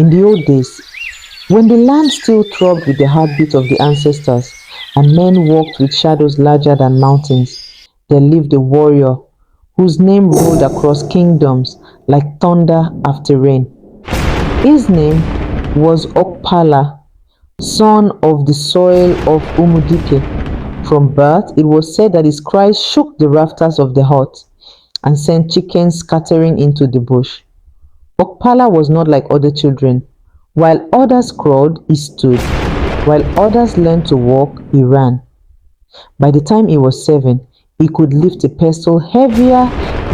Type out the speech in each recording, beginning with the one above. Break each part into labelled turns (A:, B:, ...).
A: In the old days, when the land still throbbed with the heartbeat of the ancestors and men walked with shadows larger than mountains, there lived a warrior whose name rolled across kingdoms like thunder after rain. His name was Okpala, son of the soil of Umudike. From birth, it was said that his cries shook the rafters of the hut and sent chickens scattering into the bush. Okpala was not like other children. While others crawled, he stood. While others learned to walk, he ran. By the time he was 7, he could lift a pestle heavier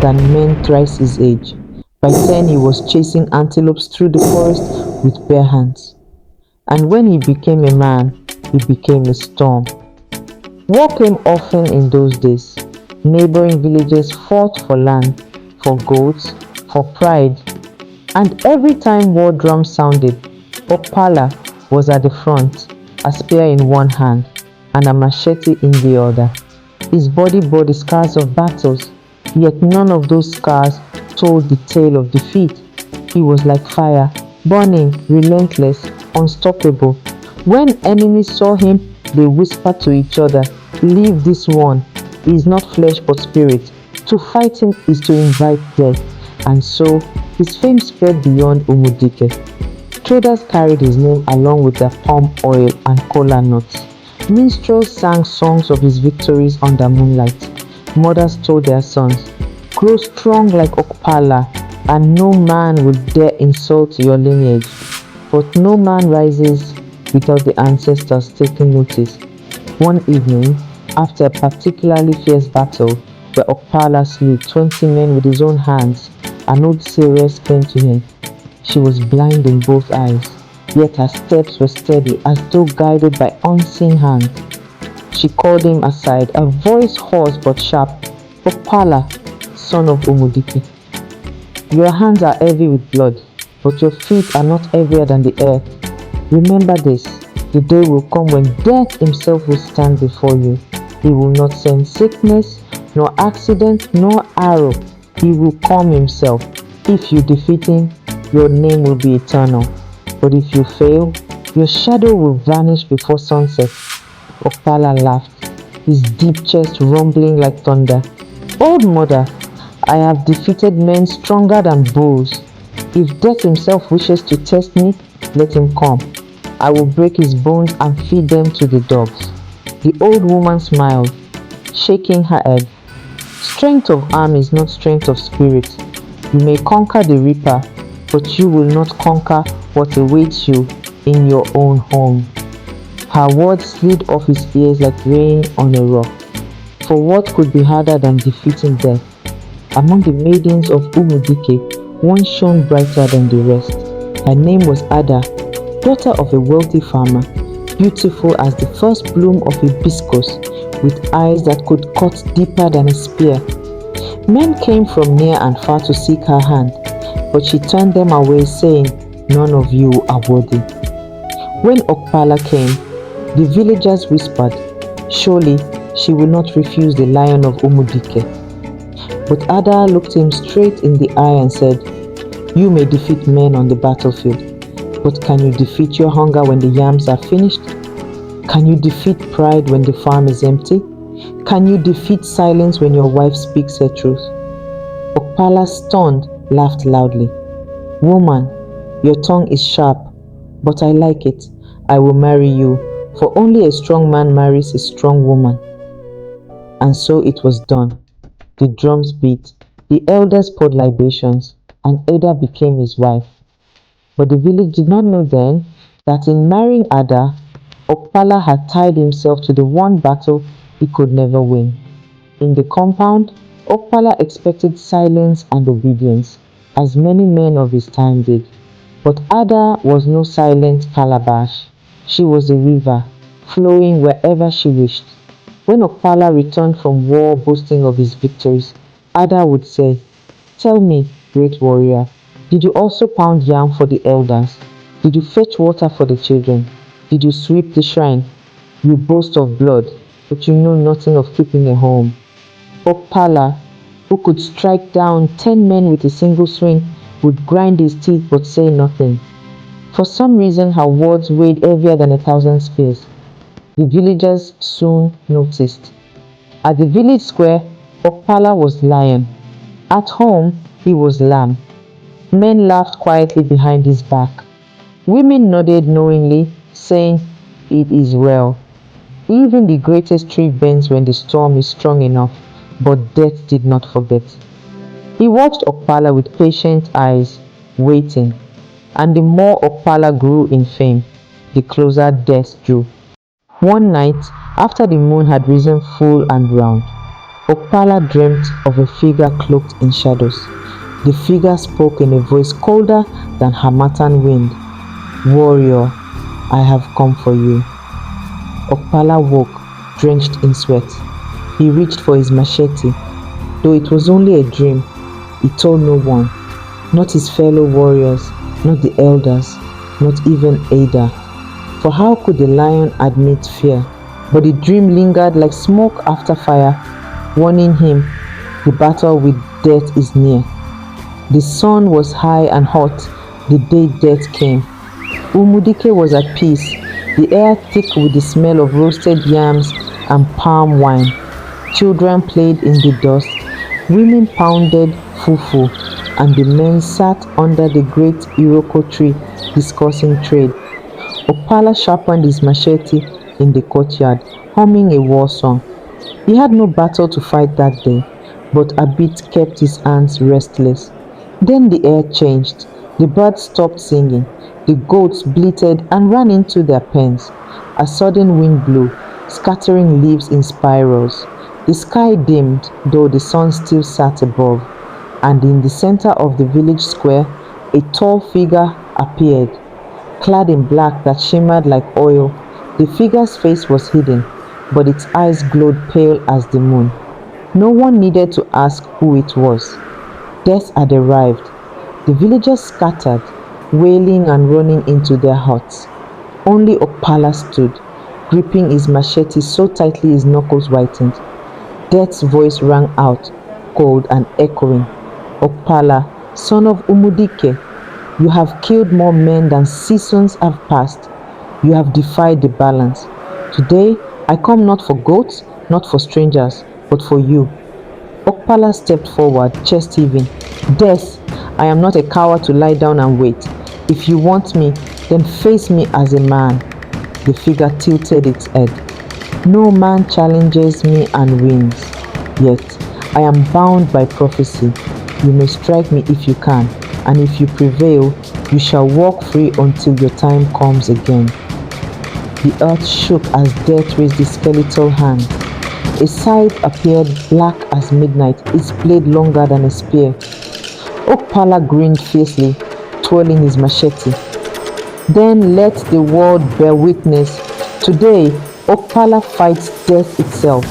A: than men thrice his age. By 10, he was chasing antelopes through the forest with bare hands. And when he became a man, he became a storm. War came often in those days. Neighboring villages fought for land, for goats, for pride. And every time war drums sounded, Okpala was at the front, a spear in one hand and a machete in the other. His body bore the scars of battles, yet none of those scars told the tale of defeat. He was like fire, burning, relentless, unstoppable. When enemies saw him, they whispered to each other, "Leave this one. He is not flesh but spirit. To fight him is to invite death." And so, his fame spread beyond Umudike. Traders carried his name along with their palm oil and kola nuts. Minstrels sang songs of his victories under moonlight. Mothers told their sons, "Grow strong like Okpala, and no man will dare insult your lineage." But no man rises without the ancestors taking notice. One evening, after a particularly fierce battle, where Okpala slew 20 men with his own hands, an old seeress came to him. She was blind in both eyes, yet her steps were steady as though guided by unseen hands. She called him aside, a voice hoarse but sharp. "Okpala, son of Umudike, your hands are heavy with blood, but your feet are not heavier than the earth. Remember this, the day will come when death himself will stand before you. He will not send sickness, nor accident, nor arrow. He will come himself. If you defeat him, your name will be eternal. But if you fail, your shadow will vanish before sunset." Okpala laughed, his deep chest rumbling like thunder. "Old mother, I have defeated men stronger than bulls. If death himself wishes to test me, let him come. I will break his bones and feed them to the dogs." The old woman smiled, shaking her head. "Strength of arm is not strength of spirit. You may conquer the reaper, but you will not conquer what awaits you in your own home." Her words slid off his ears like rain on a rock. For what could be harder than defeating death? Among the maidens of Umudike, one shone brighter than the rest. Her name was Ada, daughter of a wealthy farmer, beautiful as the first bloom of hibiscus, with eyes that could cut deeper than a spear. Men came from near and far to seek her hand, but she turned them away, saying, "None of you are worthy." When Okpala came, the villagers whispered, "Surely she will not refuse the lion of Umudike." But Ada looked him straight in the eye and said, "You may defeat men on the battlefield, but can you defeat your hunger when the yams are finished? Can you defeat pride when the farm is empty? Can you defeat silence when your wife speaks her truth?" Okpala, stunned, laughed loudly. "Woman, your tongue is sharp, but I like it. I will marry you, for only a strong man marries a strong woman." And so it was done. The drums beat, the elders poured libations, and Ada became his wife. But the village did not know then that in marrying Ada, Okpala had tied himself to the one battle he could never win. In the compound, Okpala expected silence and obedience, as many men of his time did. But Ada was no silent calabash. She was a river, flowing wherever she wished. When Okpala returned from war boasting of his victories, Ada would say, "Tell me, great warrior, did you also pound yam for the elders? Did you fetch water for the children? Did you sweep the shrine? You boast of blood, but you know nothing of keeping a home." Okpala, who could strike down 10 men with a single swing, would grind his teeth but say nothing. For some reason, her words weighed heavier than 1,000 spears. The villagers soon noticed. At the village square, Okpala was lion. At home, he was lamb. Men laughed quietly behind his back. Women nodded knowingly, saying, "It is well." Even the greatest tree bends when the storm is strong enough, but death did not forget. He watched Okpala with patient eyes, waiting, and the more Okpala grew in fame, the closer death drew. One night, after the moon had risen full and round, Okpala dreamt of a figure cloaked in shadows. The figure spoke in a voice colder than harmattan wind. "Warrior, I have come for you." Okpala woke, drenched in sweat. He reached for his machete. Though it was only a dream, he told no one, not his fellow warriors, not the elders, not even Ada. For how could the lion admit fear? But the dream lingered like smoke after fire, warning him the battle with death is near. The sun was high and hot the day death came. Umudike was at peace, the air thick with the smell of roasted yams and palm wine. Children played in the dust, women pounded fufu, and the men sat under the great Iroko tree discussing trade. Okpala sharpened his machete in the courtyard, humming a war song. He had no battle to fight that day, but a beat kept his hands restless. Then the air changed. The birds stopped singing. The goats bleated and ran into their pens. A sudden wind blew, scattering leaves in spirals. The sky dimmed, though the sun still sat above, and in the center of the village square, a tall figure appeared, clad in black that shimmered like oil. The figure's face was hidden, but its eyes glowed pale as the moon. No one needed to ask who it was. Death had arrived. The villagers scattered, wailing and running into their huts. Only Okpala stood, gripping his machete so tightly his knuckles whitened. Death's voice rang out, cold and echoing. "Okpala, son of Umudike, you have killed more men than seasons have passed. You have defied the balance. Today, I come not for goats, not for strangers, but for you." Okpala stepped forward, chest heaving. "Death, I am not a coward to lie down and wait. If you want me, then face me as a man." The figure tilted its head. "No man challenges me and wins. Yet, I am bound by prophecy. You may strike me if you can, and if you prevail, you shall walk free until your time comes again." The earth shook as death raised his skeletal hand. A scythe appeared black as midnight, its blade longer than a spear. Okpala grinned fiercely, twirling his machete. "Then let the world bear witness. Today, Okpala fights death itself."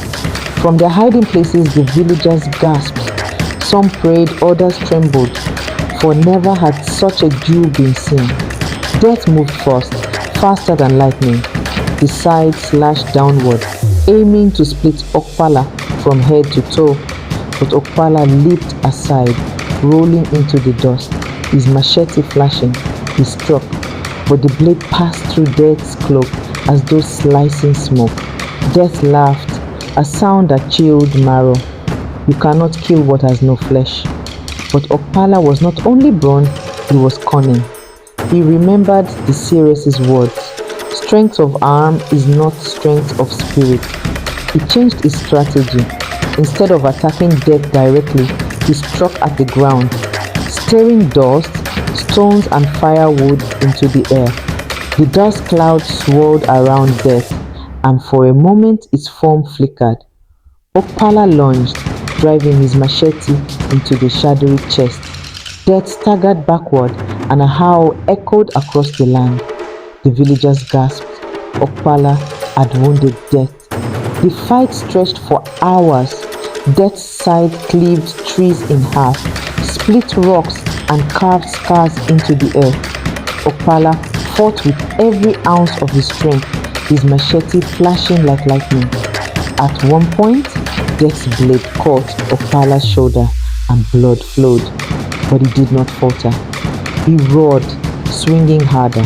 A: From their hiding places, the villagers gasped. Some prayed, others trembled, for never had such a Jew been seen. Death moved first, faster than lightning. The scythe slashed downward, aiming to split Okpala from head to toe. But Okpala leaped aside, rolling into the dust, his machete flashing. He struck, but the blade passed through Death's cloak as though slicing smoke. Death laughed, a sound that chilled marrow. You cannot kill what has no flesh. But Okpala was not only brawn, he was cunning. He remembered the Sirius's words. Strength of arm is not strength of spirit. He changed his strategy. Instead of attacking death directly, he struck at the ground, stirring dust, stones and firewood into the air. The dust cloud swirled around death, and for a moment its form flickered. Okpala lunged, driving his machete into the shadowy chest. Death staggered backward, and a howl echoed across the land. The villagers gasped. Okpala had wounded Death. The fight stretched for hours. Death's scythe cleaved trees in half, split rocks, and carved scars into the earth. Okpala fought with every ounce of his strength, his machete flashing like lightning. At one point, Death's blade caught Okpala's shoulder and blood flowed, but he did not falter. He roared, swinging harder.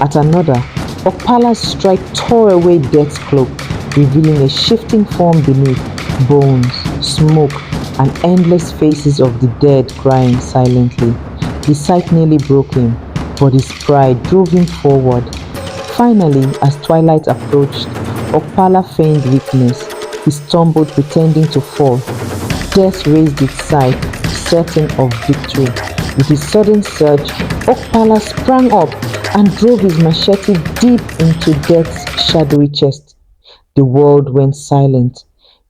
A: At another, Okpala's strike tore away Death's cloak, revealing a shifting form beneath, bones, smoke, and endless faces of the dead crying silently. The sight nearly broke him, but his pride drove him forward. Finally, as twilight approached, Okpala feigned weakness. He stumbled, pretending to fall. Death raised its sight, certain of victory. With his sudden surge, Okpala sprang up and drove his machete deep into Death's shadowy chest. The world went silent.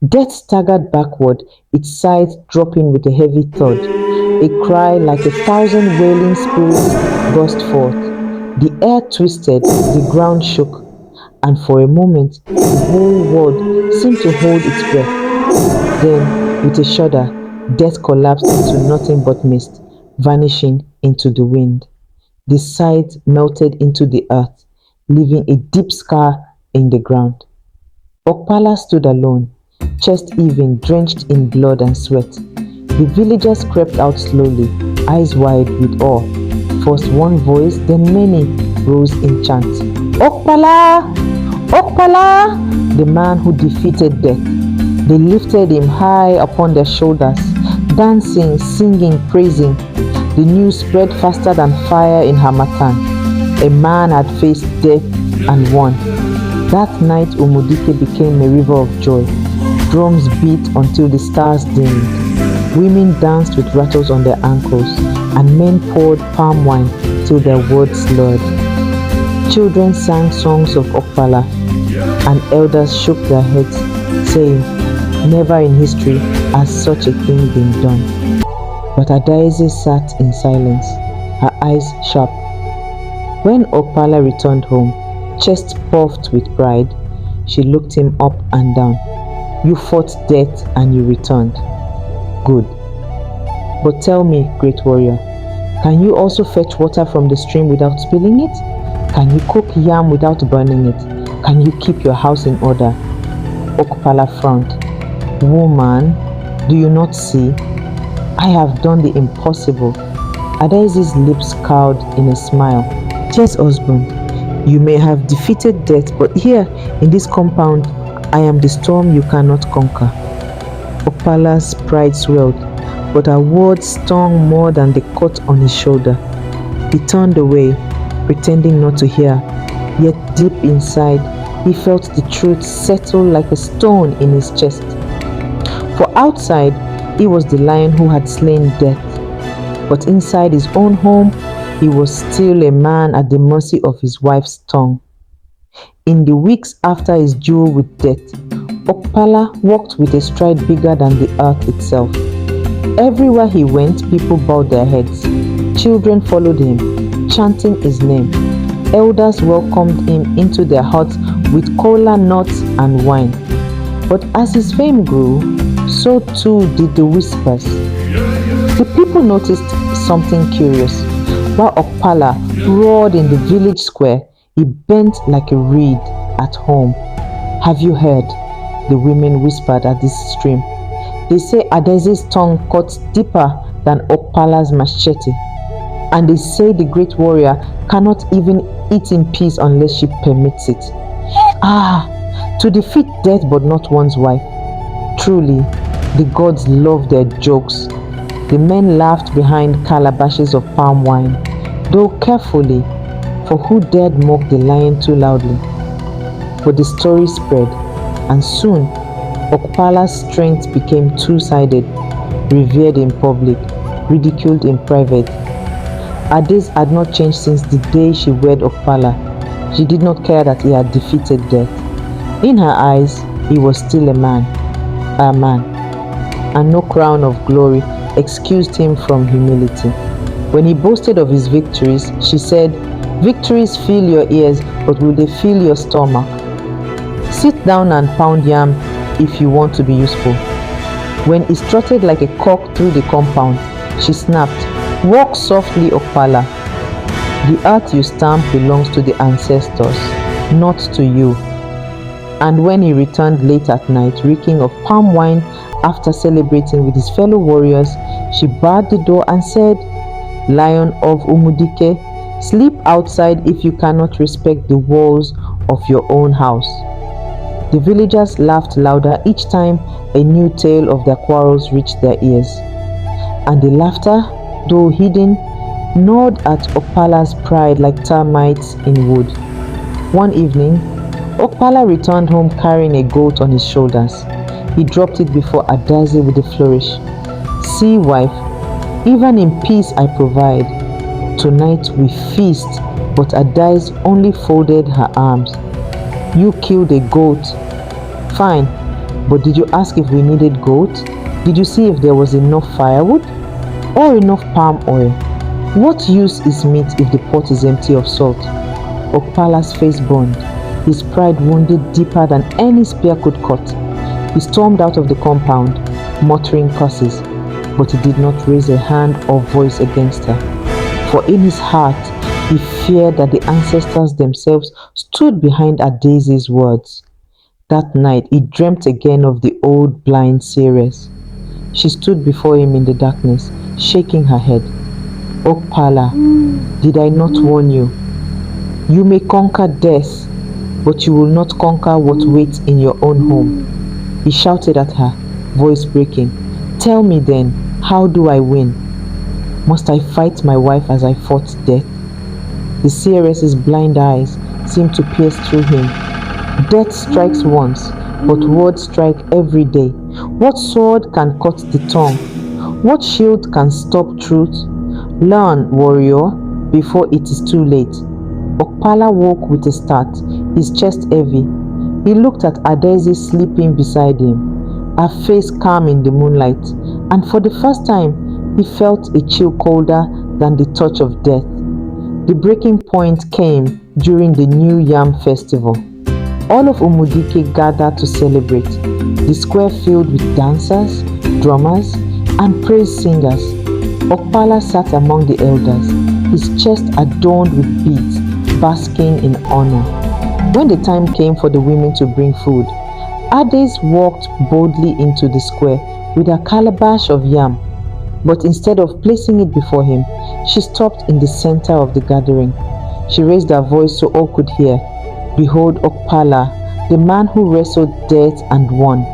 A: Death staggered backward, its sides dropping with a heavy thud. A cry like 1,000 wailing spirits burst forth. The air twisted, the ground shook, and for a moment the whole world seemed to hold its breath. Then, with a shudder, Death collapsed into nothing but mist, vanishing into the wind. The sides melted into the earth, leaving a deep scar in the ground. Okpala stood alone, chest heaving, drenched in blood and sweat. The villagers crept out slowly, eyes wide with awe. First one voice, then many rose in chant. Okpala! Okpala! The man who defeated death. They lifted him high upon their shoulders, dancing, singing, praising. The news spread faster than fire in Harmattan. A man had faced death and won. That night Umudike became a river of joy. Drums beat until the stars dimmed. Women danced with rattles on their ankles, and men poured palm wine till their words slurred. Children sang songs of Okpala, and elders shook their heads, saying, never in history has such a thing been done. But Adaeze sat in silence, her eyes sharp. When Okpala returned home, chest puffed with pride, she looked him up and down. You fought death and you returned. Good. But tell me, great warrior, can you also fetch water from the stream without spilling it? Can you cook yam without burning it? Can you keep your house in order? Okpala frowned. Woman, do you not see? I have done the impossible. Adaeze's lips curled in a smile. Yes, husband, you may have defeated death, but here, in this compound, I am the storm you cannot conquer. Okpala's pride swelled, but her words stung more than the cut on his shoulder. He turned away, pretending not to hear, yet deep inside, he felt the truth settle like a stone in his chest. For outside, he was the lion who had slain death, but inside his own home, he was still a man at the mercy of his wife's tongue. In the weeks after his duel with death, Okpala walked with a stride bigger than the earth itself. Everywhere he went, people bowed their heads. Children followed him, chanting his name. Elders welcomed him into their huts with kola nuts and wine. But as his fame grew, so too did the whispers. The people noticed something curious. While Okpala roared in the village square, he bent like a reed at home. Have you heard? The women whispered at this stream. They say Adaeze's tongue cuts deeper than Okpala's machete. And they say the great warrior cannot even eat in peace unless she permits it. Ah, to defeat death but not one's wife. Truly, the gods love their jokes. The men laughed behind calabashes of palm wine, though carefully, for who dared mock the lion too loudly? But the story spread, and soon Okpala's strength became two-sided, revered in public, ridiculed in private. Adaeze had not changed since the day she wed Okpala. She did not care that he had defeated death. In her eyes, he was still a man, and no crown of glory excused him from humility. When he boasted of his victories, she said, victories fill your ears, but will they fill your stomach? Sit down and pound yam if you want to be useful. When he strutted like a cock through the compound, she snapped, walk softly, Okpala. The earth you stamp belongs to the ancestors, not to you. And when he returned late at night, reeking of palm wine after celebrating with his fellow warriors, she barred the door and said, Lion of Umudike, Sleep outside if you cannot respect the walls of your own house. The villagers laughed louder each time a new tale of their quarrels reached their ears. And the laughter, though hidden, gnawed at Okpala's pride like termites in wood. One evening, Okpala returned home carrying a goat on his shoulders. He dropped it before Adaeze with a flourish. "See, wife, even in peace I provide. Tonight we feast," but Adaeze only folded her arms. "You killed a goat. Fine, but did you ask if we needed goat? Did you see if there was enough firewood? Or enough palm oil? What use is meat if the pot is empty of salt?" Okpala's face burned, his pride wounded deeper than any spear could cut. He stormed out of the compound, muttering curses, but he did not raise a hand or voice against her. For in his heart, he feared that the ancestors themselves stood behind Adaeze's words. That night, he dreamt again of the old blind seeress. She stood before him in the darkness, shaking her head. "Okpala, did I not warn you? You may conquer death, but you will not conquer what waits in your own home." He shouted at her, voice breaking. "Tell me then, how do I win? Must I fight my wife as I fought death?" The seeress's blind eyes seemed to pierce through him. "Death strikes once, but words strike every day. What sword can cut the tongue? What shield can stop truth? Learn, warrior, before it is too late." Okpala woke with a start, his chest heavy. He looked at Adaeze sleeping beside him, her face calm in the moonlight, and for the first time, he felt a chill colder than the touch of death. The breaking point came during the New Yam Festival. All of Umudike gathered to celebrate, the square filled with dancers, drummers, and praise singers. Okpala sat among the elders, his chest adorned with beads, basking in honor. When the time came for the women to bring food, Adaeze walked boldly into the square with a calabash of yam. But instead of placing it before him, she stopped in the center of the gathering. She raised her voice so all could hear. "Behold Okpala, the man who wrestled death and won.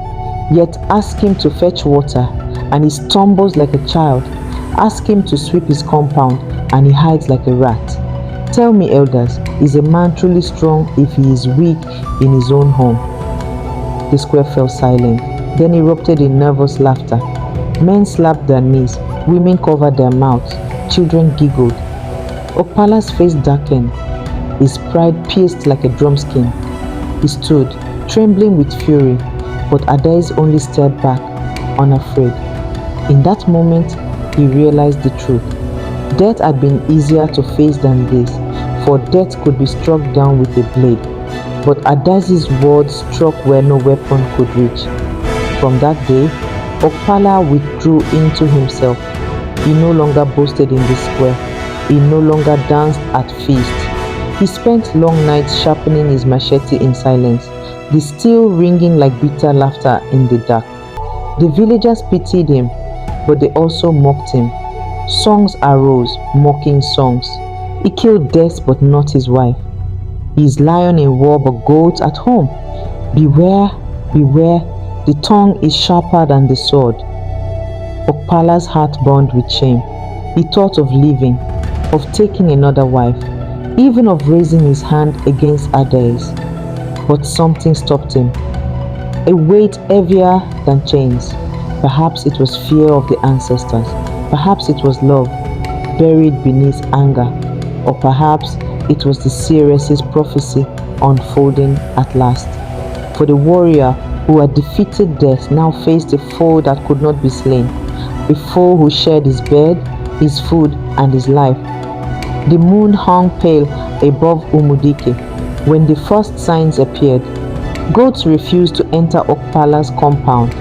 A: Yet ask him to fetch water, and he stumbles like a child. Ask him to sweep his compound, and he hides like a rat. Tell me, elders, is a man truly strong if he is weak in his own home?" The square fell silent, then erupted in nervous laughter. Men slapped their knees, women covered their mouths, children giggled. Okpala's face darkened, his pride pierced like a drumskin. He stood, trembling with fury, but Adaeze only stared back, unafraid. In that moment, he realized the truth. Death had been easier to face than this, for death could be struck down with a blade. But Adaeze's words struck where no weapon could reach. From that day, Okpala withdrew into himself. He no longer boasted in the square. He no longer danced at feasts. He spent long nights sharpening his machete in silence, the steel ringing like bitter laughter in the dark. The villagers pitied him, but they also mocked him. Songs arose, mocking songs. He killed death but not his wife. He is lion in war but goat at home. Beware, beware, the tongue is sharper than the sword. Okpala's heart burned with shame. He thought of leaving, of taking another wife, even of raising his hand against Adaeze. But something stopped him. A weight heavier than chains. Perhaps it was fear of the ancestors. Perhaps it was love, buried beneath anger. Or perhaps it was the seeress's prophecy unfolding at last. For the warrior who had defeated death now faced a foe that could not be slain. A foe who shared his bed, his food, and his life. The moon hung pale above Umudike when the first signs appeared. Goats refused to enter Okpala's compound.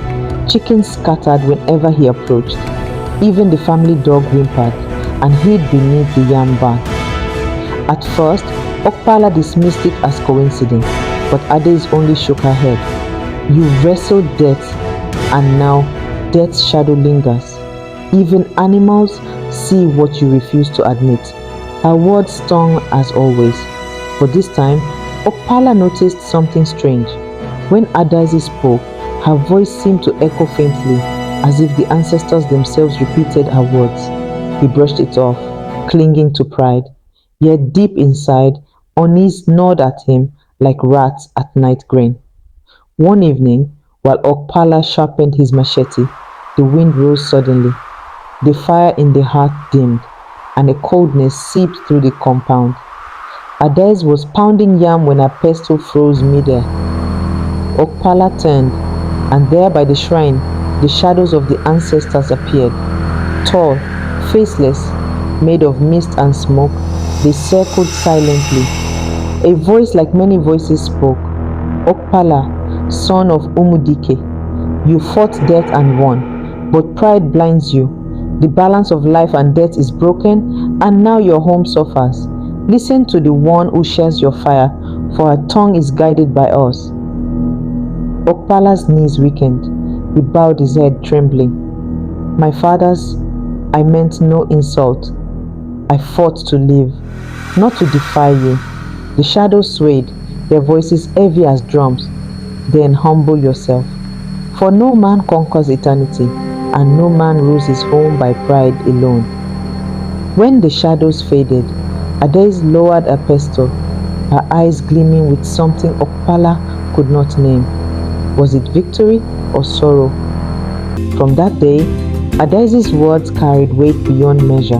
A: Chickens scattered whenever he approached. Even the family dog whimpered and hid beneath the yam bark. At first, Okpala dismissed it as coincidence, but Adaeze only shook her head. "You wrestled death, and now death's shadow lingers. Even animals see what you refuse to admit." Her words stung as always, but this time, Okpala noticed something strange. When Adazi spoke, her voice seemed to echo faintly, as if the ancestors themselves repeated her words. He brushed it off, clinging to pride. Yet deep inside, unease gnawed at him like rats at night grain. One evening, while Okpala sharpened his machete, the wind rose suddenly. The fire in the hearth dimmed, and a coldness seeped through the compound. Ades was pounding yam when her pestle froze midair. Okpala turned, and there by the shrine, the shadows of the ancestors appeared. Tall, faceless, made of mist and smoke, they circled silently. A voice like many voices spoke. Okpala, son of Umudike, you fought death and won, but pride blinds you. The balance of life and death is broken, and now your home suffers. Listen to the one who shares your fire, for her tongue is guided by us. Okpala's knees weakened. He bowed his head, trembling. My fathers, I meant no insult. I fought to live, not to defy you. The shadows swayed, their voices heavy as drums. Then humble yourself. For no man conquers eternity, and no man rules his home by pride alone. When the shadows faded, Ades lowered her pestle, her eyes gleaming with something Okpala could not name. Was it victory or sorrow? From that day, Adesi's words carried weight beyond measure.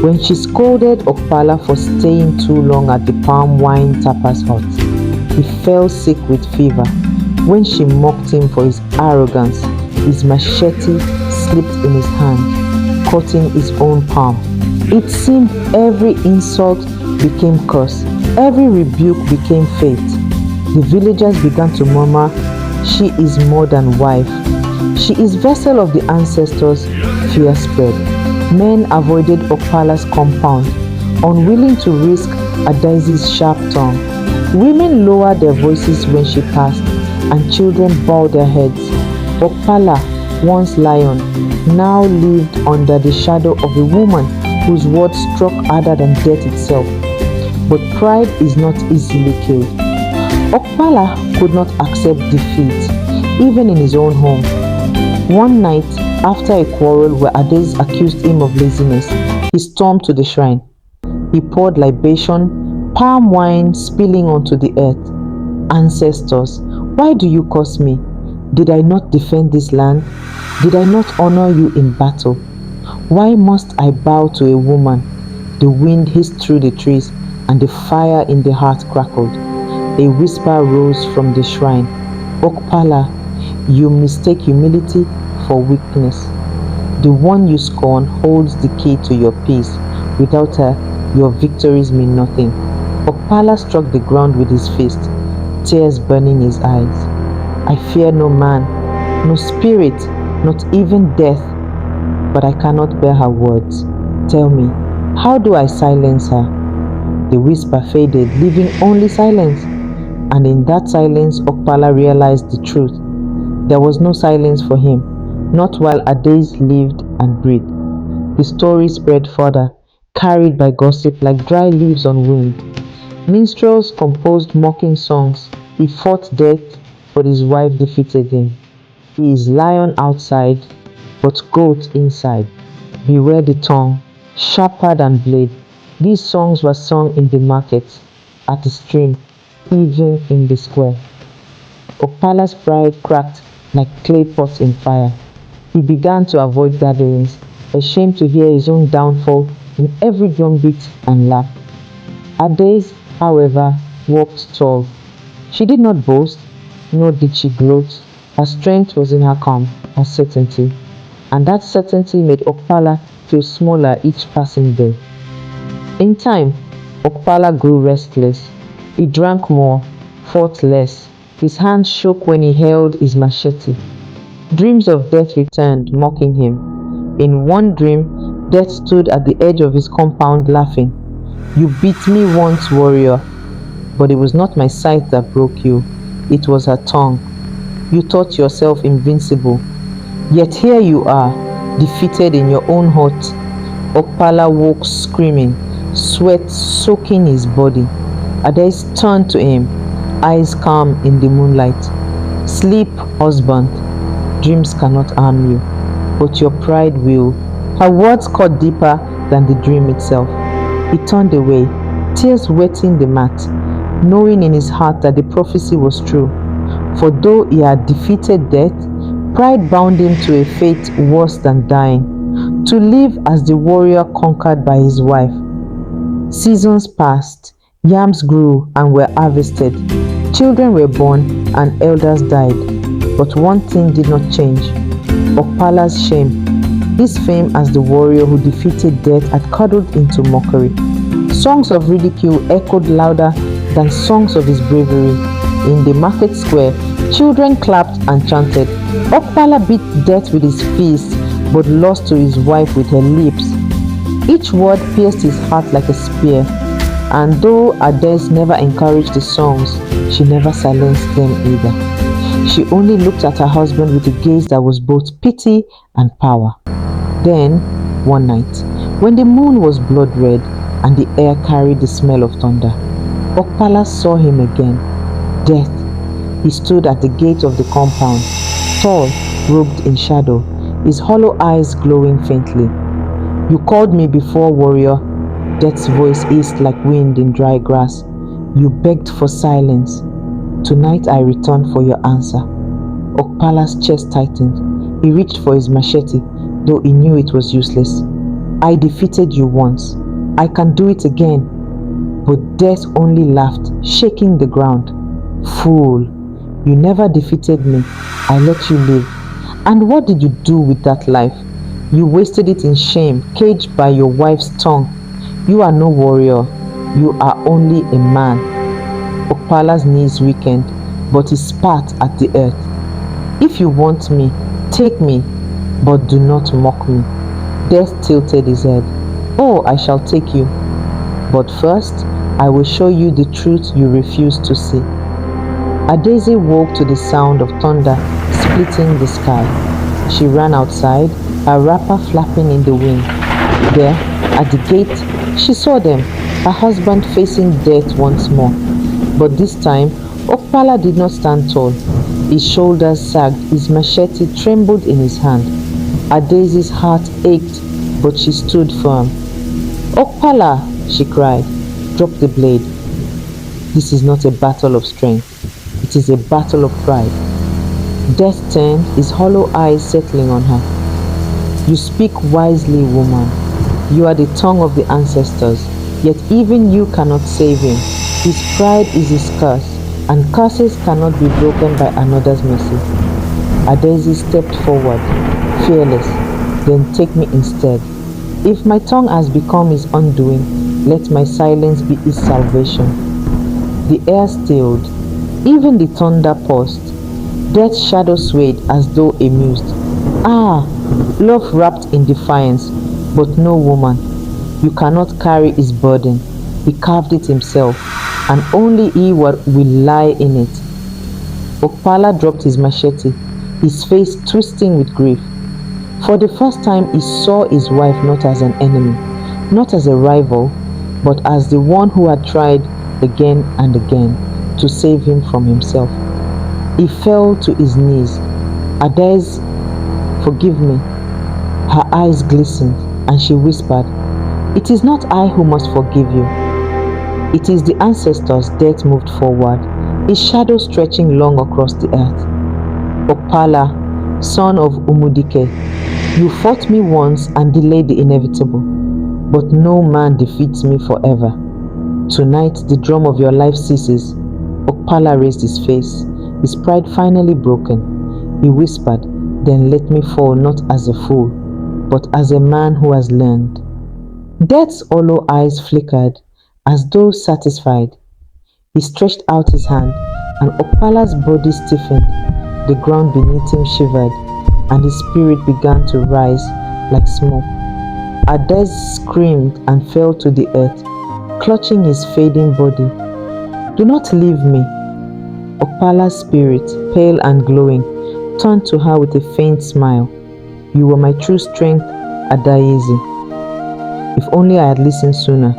A: When she scolded Okpala for staying too long at the palm wine tapper's hut, he fell sick with fever. When she mocked him for his arrogance, his machete slipped in his hand, cutting his own palm. It seemed every insult became curse, every rebuke became fate. The villagers began to murmur, she is more than wife. She is vessel of the ancestors, fear spread. Men avoided Okpala's compound, unwilling to risk Adesi's sharp tongue. Women lowered their voices when she passed, and children bowed their heads. Okpala, once lion, now lived under the shadow of a woman whose words struck harder than death itself. But pride is not easily killed. Okpala could not accept defeat, even in his own home. One night, after a quarrel where Ades accused him of laziness, he stormed to the shrine. He poured libation, palm wine spilling onto the earth. Ancestors, why do you curse me? Did I not defend this land? Did I not honor you in battle? Why must I bow to a woman? The wind hissed through the trees, and the fire in the heart crackled. A whisper rose from the shrine. Okpala, you mistake humility for weakness. The one you scorn holds the key to your peace. Without her, your victories mean nothing. Okpala struck the ground with his fist, tears burning his eyes. I fear no man, no spirit, not even death, but I cannot bear her words. Tell me, how do I silence her? The whisper faded, leaving only silence. And in that silence, Okpala realized the truth. There was no silence for him, not while Ades lived and breathed. The story spread further, carried by gossip like dry leaves on wind. Minstrels composed mocking songs. He fought death, but his wife defeated him. He is lion outside, but goat inside. Beware the tongue, sharper than blade. These songs were sung in the market, at the stream, even in the square. Okpala's pride cracked like clay pots in fire. He began to avoid gatherings, ashamed to hear his own downfall in every drumbeat and laugh. Ades, however, walked tall. She did not boast, nor did she gloat. Her strength was in her calm, her certainty. And that certainty made Okpala feel smaller each passing day. In time, Okpala grew restless. He drank more, fought less. His hands shook when he held his machete. Dreams of death returned, mocking him. In one dream, Death stood at the edge of his compound laughing. You beat me once, warrior, but it was not my sight that broke you. It was her tongue. You thought yourself invincible. Yet here you are, defeated in your own hut. Okpala woke screaming, sweat soaking his body. Ades turned to him, eyes calm in the moonlight. Sleep, husband. Dreams cannot harm you, but your pride will. Her words cut deeper than the dream itself. He turned away, tears wetting the mat, knowing in his heart that the prophecy was true. For though he had defeated death, pride bound him to a fate worse than dying, to live as the warrior conquered by his wife. Seasons passed, yams grew and were harvested, children were born and elders died. But one thing did not change: Okpala's shame. His fame as the warrior who defeated death had curdled into mockery. Songs of ridicule echoed louder than songs of his bravery. In the market square, children clapped and chanted. Okpala beat death with his fists, but lost to his wife with her lips. Each word pierced his heart like a spear, and though Ades never encouraged the songs, she never silenced them either. She only looked at her husband with a gaze that was both pity and power. Then, one night, when the moon was blood red and the air carried the smell of thunder, Okpala saw him again. Death. He stood at the gate of the compound, tall, robed in shadow, his hollow eyes glowing faintly. "You called me before, warrior." Death's voice hissed like wind in dry grass. "You begged for silence. Tonight I return for your answer." Okpala's chest tightened. He reached for his machete, though he knew it was useless. "I defeated you once. I can do it again." But Death only laughed, shaking the ground. "Fool, you never defeated me. I let you live. And what did you do with that life? You wasted it in shame, caged by your wife's tongue. You are no warrior. You are only a man." Okpala's knees weakened, but he spat at the earth. "If you want me, take me, but do not mock me." Death tilted his head. "Oh, I shall take you. But first, I will show you the truth you refuse to see." Adaeze woke to the sound of thunder splitting the sky. She ran outside, her wrapper flapping in the wind. There, at the gate, she saw them, her husband facing death once more. But this time, Okpala did not stand tall. His shoulders sagged, his machete trembled in his hand. Adaeze's heart ached, but she stood firm. "Okpala!" she cried. "Drop the blade. This is not a battle of strength. It is a battle of pride." Death turned, his hollow eyes settling on her. "You speak wisely, woman. You are the tongue of the ancestors, yet even you cannot save him. His pride is his curse, and curses cannot be broken by another's mercy." Adaeze stepped forward, fearless. "Then take me instead. If my tongue has become his undoing, let my silence be his salvation." The air stilled. Even the thunder paused. Death's shadow swayed as though amused. "Ah!" Love rapped in defiance. "But no, woman. You cannot carry his burden. He carved it himself, and only he will lie in it." Okpala dropped his machete, his face twisting with grief. For the first time, he saw his wife not as an enemy, not as a rival, but as the one who had tried again and again to save him from himself. He fell to his knees. "Adaeze, forgive me." Her eyes glistened, and she whispered, "It is not I who must forgive you. It is the ancestors." Death moved forward, his shadow stretching long across the earth. "Okpala, son of Umudike, you fought me once and delayed the inevitable, but no man defeats me forever. Tonight the drum of your life ceases." Okpala raised his face, his pride finally broken. He whispered, "Then let me fall not as a fool, but as a man who has learned." Death's hollow eyes flickered, as though satisfied. He stretched out his hand, and Okpala's body stiffened. The ground beneath him shivered, and his spirit began to rise like smoke. Adaeze screamed and fell to the earth, clutching his fading body. "Do not leave me." Okpala's spirit, pale and glowing, turned to her with a faint smile. "You were my true strength, Adaeze. If only I had listened sooner."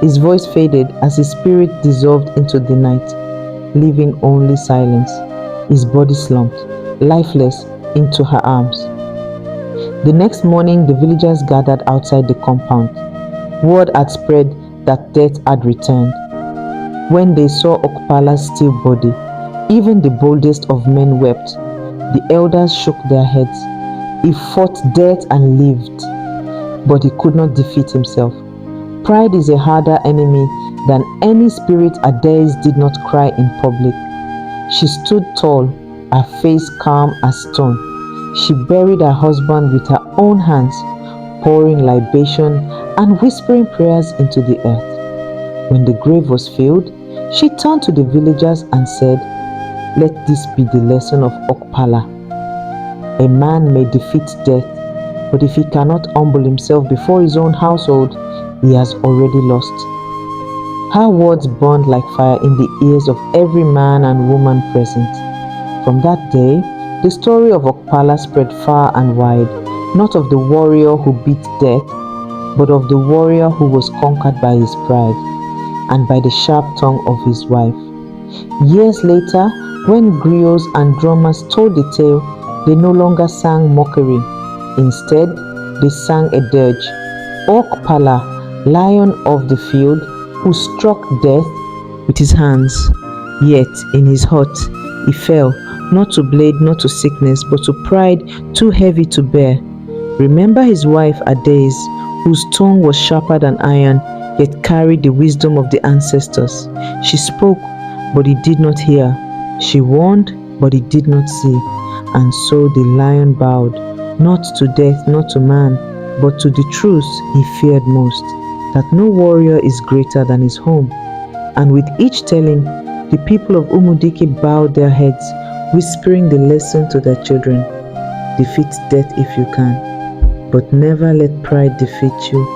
A: His voice faded as his spirit dissolved into the night, leaving only silence. His body slumped, lifeless, into her arms. The next morning, the villagers gathered outside the compound. Word had spread that death had returned. When they saw Okpala's still body, even the boldest of men wept. The elders shook their heads. He fought death and lived, but he could not defeat himself. Pride is a harder enemy than any spirit Adaise did not cry in public. She stood tall, her face calm as stone. She buried her husband with her own hands, pouring libation and whispering prayers into the earth. When the grave was filled, she turned to the villagers and said, "Let this be the lesson of Okpala. A man may defeat death, but if he cannot humble himself before his own household, he has already lost." Her words burned like fire in the ears of every man and woman present. From that day, the story of Okpala spread far and wide, not of the warrior who beat death, but of the warrior who was conquered by his pride and by the sharp tongue of his wife. Years later, when griots and drummers told the tale, they no longer sang mockery. Instead, they sang a dirge. Okpala, lion of the field, who struck death with his hands. Yet, in his heart, he fell, not to blade, not to sickness, but to pride too heavy to bear. Remember his wife Adaise, whose tongue was sharper than iron, yet carried the wisdom of the ancestors. She spoke, but he did not hear. She warned, but he did not see. And so the lion bowed, not to death, not to man, but to the truth he feared most, that no warrior is greater than his home. And with each telling, the people of Umudike bowed their heads, whispering the lesson to their children: defeat death if you can, but never let pride defeat you.